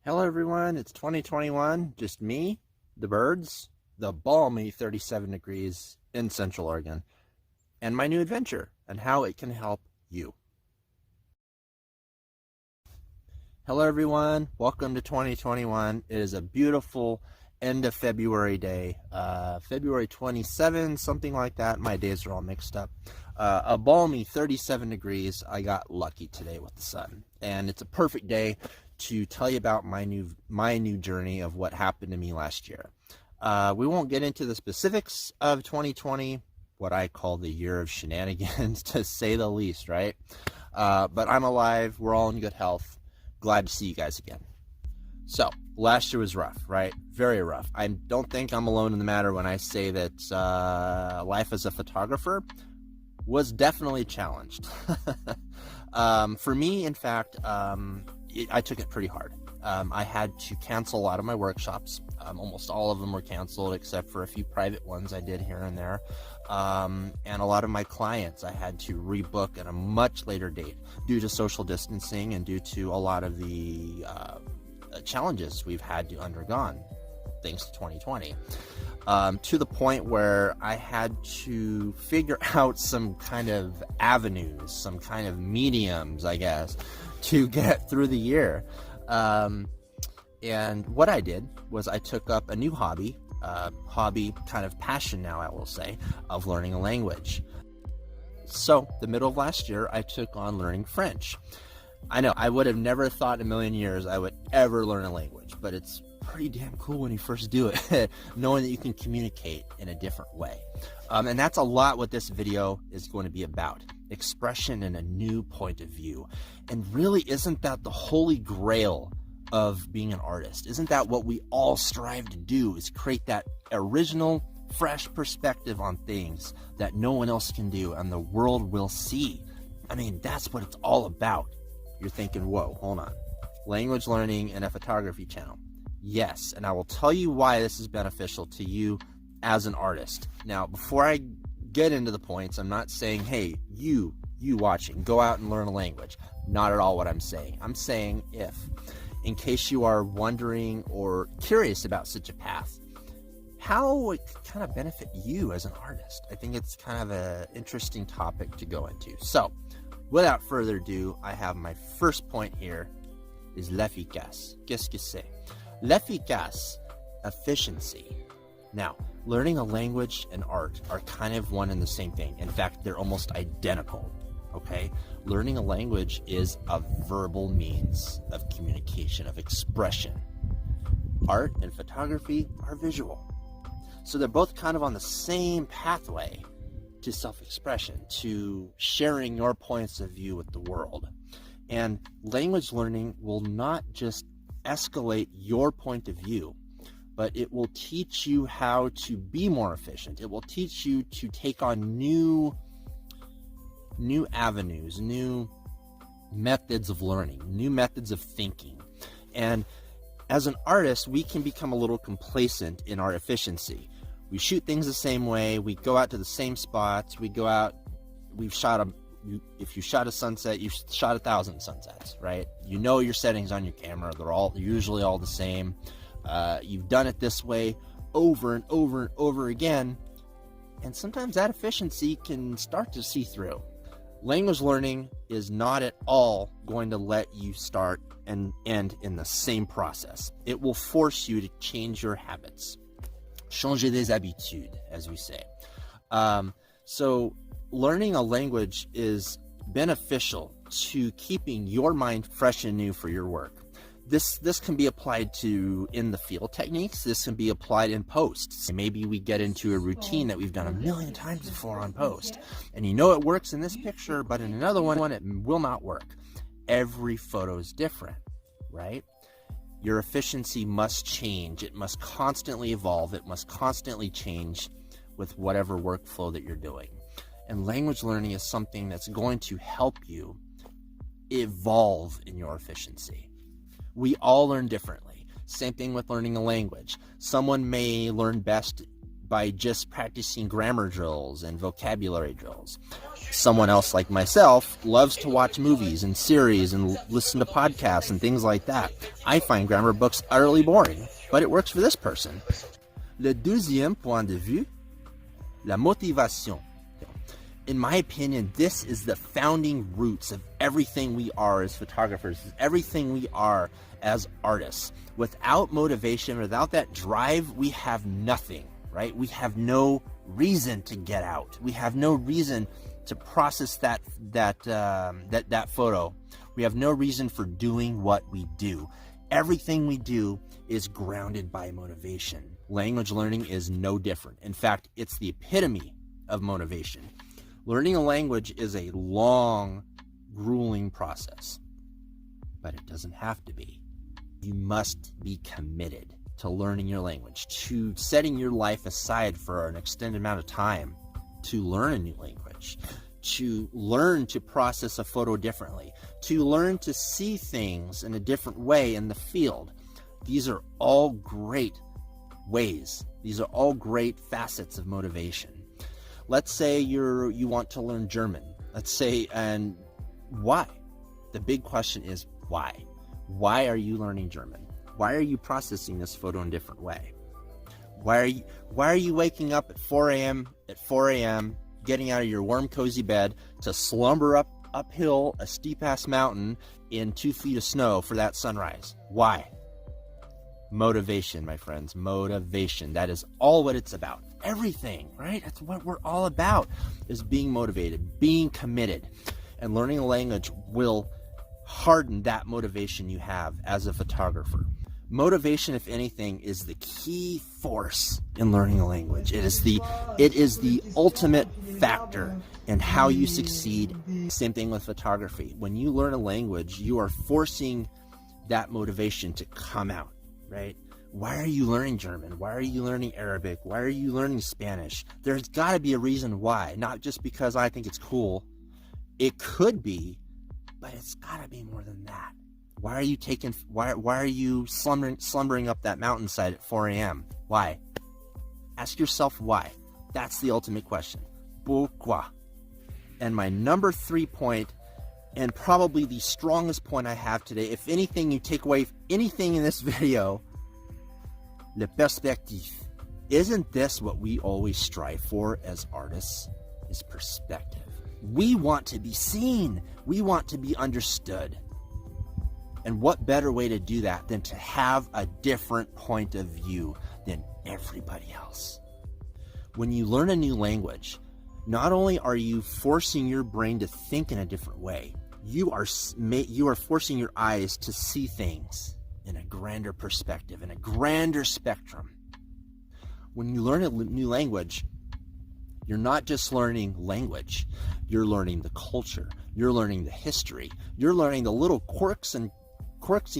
Hello everyone, it's 2021, just me, the birds, the balmy 37 degrees in Central Oregon, and my new adventure and how it can help you. Hello everyone, welcome to 2021. It is a beautiful end of February day, February 27, something like that. My days are all mixed up. A balmy 37 degrees. I got lucky today with the sun, and it's a perfect day to tell you about my new journey of what happened to me last year. We won't get into the specifics of 2020, what I call the year of shenanigans, to say the least, right? But I'm alive. We're all in good health. Glad to see you guys again. So last year was rough, right? Very rough. I don't think I'm alone in the matter when I say that life as a photographer was definitely challenged. For me, in fact, I took it pretty hard. I had to cancel a lot of my workshops. Almost all of them were canceled except for a few private ones I did here and there. And a lot of my clients I had to rebook at a much later date due to social distancing and due to a lot of the challenges we've had to undergone thanks to 2020. To the point where I had to figure out some kind of avenues, some kind of mediums, I guess, to get through the year. And what I did was I took up a new hobby, kind of passion now, I will say, of learning a language. So the middle of last year, I took on learning French. I know I would have never thought in a million years I would ever learn a language, but it's pretty damn cool when you first do it, knowing that you can communicate in a different way. And that's a lot what this video is going to be about. Expression in a new point of view. And really, isn't that the holy grail of being an artist? Isn't that what we all strive to do, is create that original, fresh perspective on things that no one else can do and the world will see? I mean, that's what it's all about. You're thinking, whoa, hold on. Language learning and a photography channel. Yes, and I will tell you why this is beneficial to you as an artist. Now, before I get into the points, I'm not saying, hey, you watching, go out and learn a language. Not at all what I'm saying. I'm saying if, in case you are wondering or curious about such a path, how it could kind of benefit you as an artist. I think it's kind of an interesting topic to go into. So, without further ado, I have my first point here is l'efficace. Qu'est-ce que c'est? L'efficace, efficiency. Now, learning a language and art are kind of one and the same thing. In fact, they're almost identical, okay? Learning a language is a verbal means of communication, of expression. Art and photography are visual. So they're both kind of on the same pathway to self-expression, to sharing your points of view with the world. And language learning will not just escalate your point of view, but it will teach you how to be more efficient. It will teach you to take on new avenues, new methods of learning, new methods of thinking. And as an artist, we can become a little complacent in our efficiency. We shoot things the same way. We go out to the same spots. We go out, if you shot a sunset, you shot 1,000 sunsets, right? You know your settings on your camera. They're usually all the same. You've done it this way over and over and over again. And sometimes that efficiency can start to see through. Language learning is not at all going to let you start and end in the same process. It will force you to change your habits. Changer des habitudes, as we say. So learning a language is beneficial to keeping your mind fresh and new for your work. This can be applied to in the field techniques. This can be applied in posts. Maybe we get into a routine that we've done a million times before on post, and you know it works in this picture, but in another one it will not work. Every photo is different, right? Your efficiency must change. It must constantly evolve. It must constantly change with whatever workflow that you're doing. And language learning is something that's going to help you evolve in your efficiency. We all learn differently. Same thing with learning a language. Someone may learn best by just practicing grammar drills and vocabulary drills. Someone else like myself loves to watch movies and series and listen to podcasts and things like that. I find grammar books utterly boring, but it works for this person. Le deuxième point de vue, la motivation. In my opinion, this is the founding roots of everything we are as photographers, everything we are as artists. Without motivation, without that drive, we have nothing, right? We have no reason to get out. We have no reason to process that photo. We have no reason for doing what we do. Everything we do is grounded by motivation. Language learning is no different. In fact, it's the epitome of motivation. Learning a language is a long, grueling process, but it doesn't have to be. You must be committed to learning your language, to setting your life aside for an extended amount of time to learn a new language, to learn to process a photo differently, to learn to see things in a different way in the field. These are all great ways. These are all great facets of motivation. Let's say you want to learn German. Let's say, and why? The big question is why? Why are you learning German? Why are you processing this photo in a different way? Why are you waking up at 4 a.m., getting out of your warm, cozy bed to slumber uphill a steep-ass mountain in 2 feet of snow for that sunrise? Why? Motivation, my friends. Motivation. That is all what it's about. Everything, right? That's what we're all about, is being motivated, being committed. And learning a language will harden that motivation you have as a photographer. Motivation, if anything, is the key force in learning a language. It is the ultimate factor in how you succeed. Same thing with photography. When you learn a language, you are forcing that motivation to come out, right? Why are you learning German? Why are you learning Arabic? Why are you learning Spanish? There's got to be a reason why, not just because I think it's cool. It could be, but it's got to be more than that. Why are you slumbering up that mountainside at 4 a.m.? Why? Ask yourself why. That's the ultimate question. Pourquoi? And my number 3 point, and probably the strongest point I have today, if anything you take away anything in this video, le perspective. Isn't this what we always strive for as artists? Is perspective. We want to be seen. We want to be understood. And what better way to do that than to have a different point of view than everybody else? When you learn a new language, not only are you forcing your brain to think in a different way, you are forcing your eyes to see things in a grander perspective, in a grander spectrum. When you learn a new language, you're not just learning language, you're learning the culture, you're learning the history, you're learning the little quirks and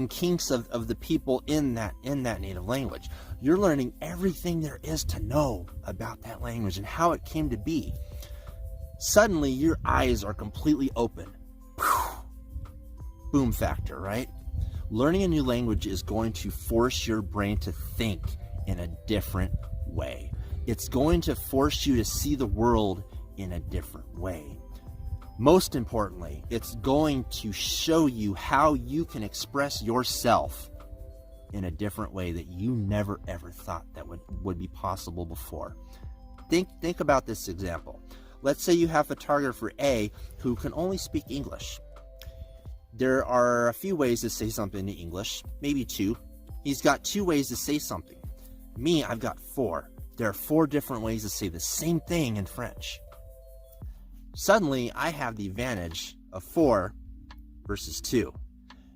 kinks of the people in that native language. You're learning everything there is to know about that language and how it came to be. Suddenly your eyes are completely open. Boom factor, right? Learning a new language is going to force your brain to think in a different way. It's going to force you to see the world in a different way. Most importantly, it's going to show you how you can express yourself in a different way that you never ever thought that would be possible before. Think about this example. Let's say you have photographer A who can only speak English. There are a few ways to say something in English, maybe 2. He's got 2 ways to say something. Me, I've got 4. There are 4 different ways to say the same thing in French. Suddenly, I have the advantage of 4 versus 2.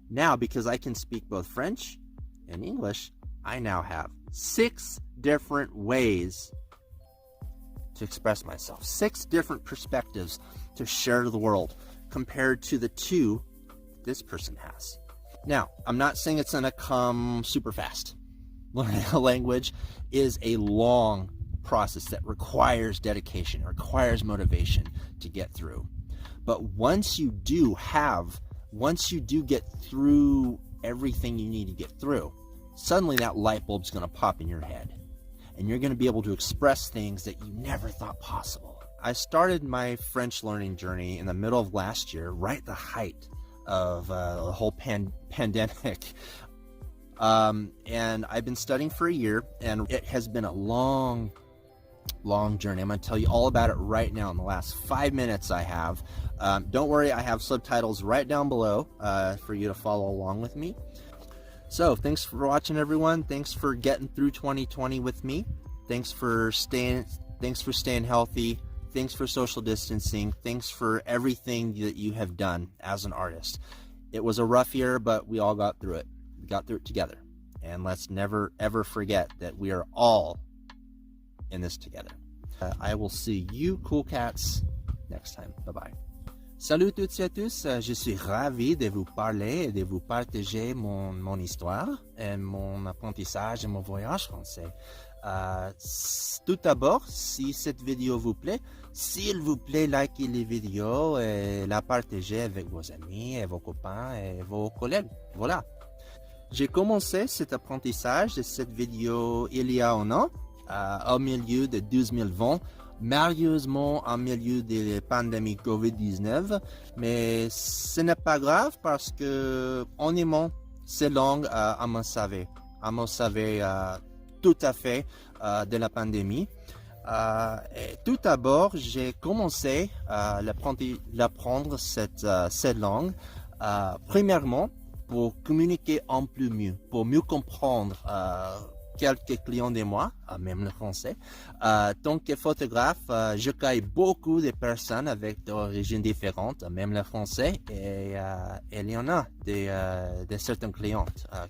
Now, because I can speak both French and English, I now have 6 different ways to express myself. 6 different perspectives to share to the world compared to the 2 this person has. Now, I'm not saying it's going to come super fast. Learning a language is a long process that requires dedication, requires motivation to get through. But once you do get through everything you need to get through, suddenly that light bulb's going to pop in your head. and you're going to be able to express things that you never thought possible. I started my French learning journey in the middle of last year, right at the height of the whole pandemic. And I've been studying for a year, and it has been a long journey. I'm going to tell you all about it right now in the last 5 minutes I have. Don't worry, I have subtitles right down below for you to follow along with me. So thanks for watching, everyone. Thanks for getting through 2020 with me. Thanks for staying healthy. Thanks for social distancing. Thanks for everything that you have done as an artist. It was a rough year, but we all got through it. We got through it together. And let's never, ever forget that we are all in this together. I will see you cool cats next time. Bye-bye. Salut toutes et à tous, je suis ravi de vous parler et de vous partager mon histoire et mon apprentissage et mon voyage français. Tout d'abord, si cette vidéo vous plaît, s'il vous plaît, likez les vidéos et la partagez avec vos amis et vos copains et vos collègues. Voilà. J'ai commencé cet apprentissage de cette vidéo il y a un an, au milieu de 2020, malheureusement en milieu de la pandémie COVID-19, mais ce n'est pas grave parce que honnêtement, c'est long à me sauver tout à fait de la pandémie. Et tout d'abord, j'ai commencé à l'apprendre cette langue, premièrement, pour communiquer un peu mieux, pour mieux comprendre quelques clients de moi, même le français. Tant que photographe, je cueille beaucoup de personnes avec d'origines différentes, même le français, et il y en a de certains clients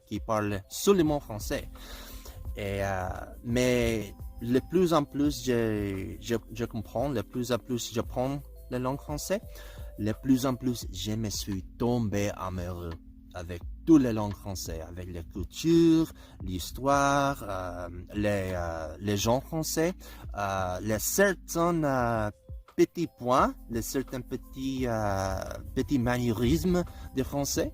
qui parlent seulement français. Mais de plus en plus je comprends, de plus en plus je prends la langue française, de plus en plus je me suis tombé amoureux avec toutes les langues françaises, avec la culture, l'histoire, les gens français, les certains petits points, les certains petits maniérismes de français.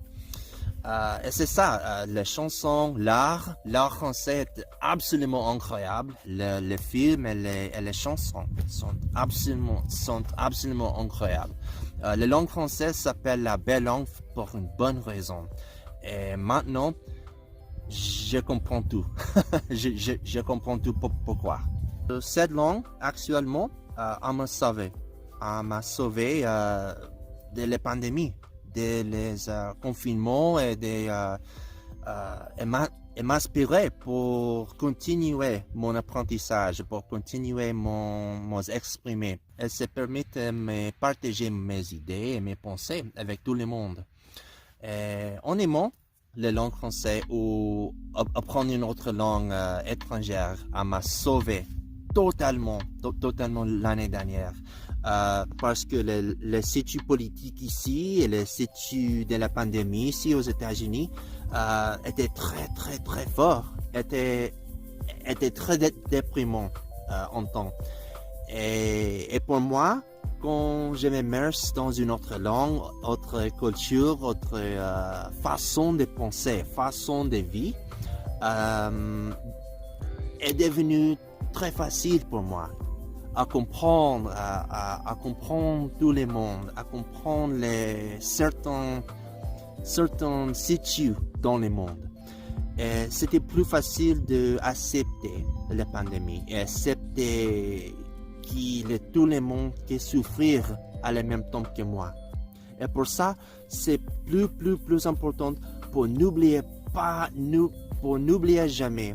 Et c'est ça, les chansons, l'art français est absolument incroyable. Les films et les chansons sont absolument incroyables. La langue française s'appelle la belle langue pour une bonne raison. Et maintenant, je comprends tout. je comprends tout pourquoi. Cette langue, actuellement, m'a sauvé. Elle m'a sauvé de la pandémie, des confinements et m'inspirer pour continuer mon apprentissage, pour continuer mon exprimer. Elle se permet de me partager mes idées et mes pensées avec tout le monde. Et honnêtement, la langue française ou apprendre une autre langue étrangère m'a sauvé totalement l'année dernière. Parce que le situ politique ici et le situ de la pandémie ici aux États-Unis était très fort, était très déprimant en temps. Et pour moi, quand je m'immerse dans une autre langue, autre culture, autre façon de penser, façon de vivre, est devenu très facile pour moi à comprendre, à comprendre tout le monde, à comprendre certains situs dans le monde. Et c'était plus facile d'accepter la pandémie et accepter tout le monde qui souffrir à la même temps que moi. Et pour ça, c'est plus important pour n'oublier jamais.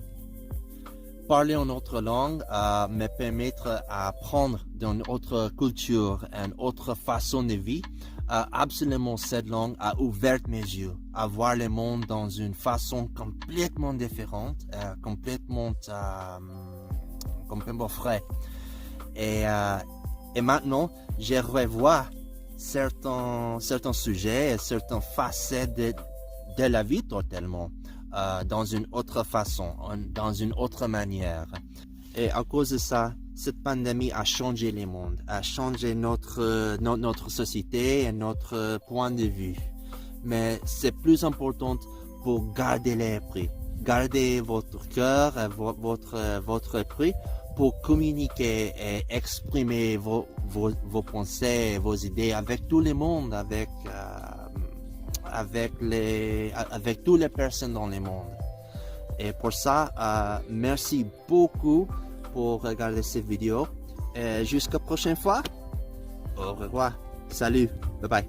Parler en autre langue me permettre d'apprendre d'une autre culture, une autre façon de vivre. Absolument, cette langue a ouvert mes yeux à voir le monde dans une façon complètement différente, complètement frais. Et maintenant, je revois certains sujets et certaines facettes de la vie totalement. Dans une autre façon, dans une autre manière. Et à cause de ça, cette pandémie a changé le monde, a changé notre société et notre point de vue. Mais c'est plus important pour garder l'esprit, gardez votre cœur, votre esprit pour communiquer et exprimer vos pensées, vos idées avec tout le monde, avec toutes les personnes dans le monde. Et pour ça, merci beaucoup pour regarder cette vidéo. Et jusqu'à la prochaine fois. Au revoir. Salut. Bye bye.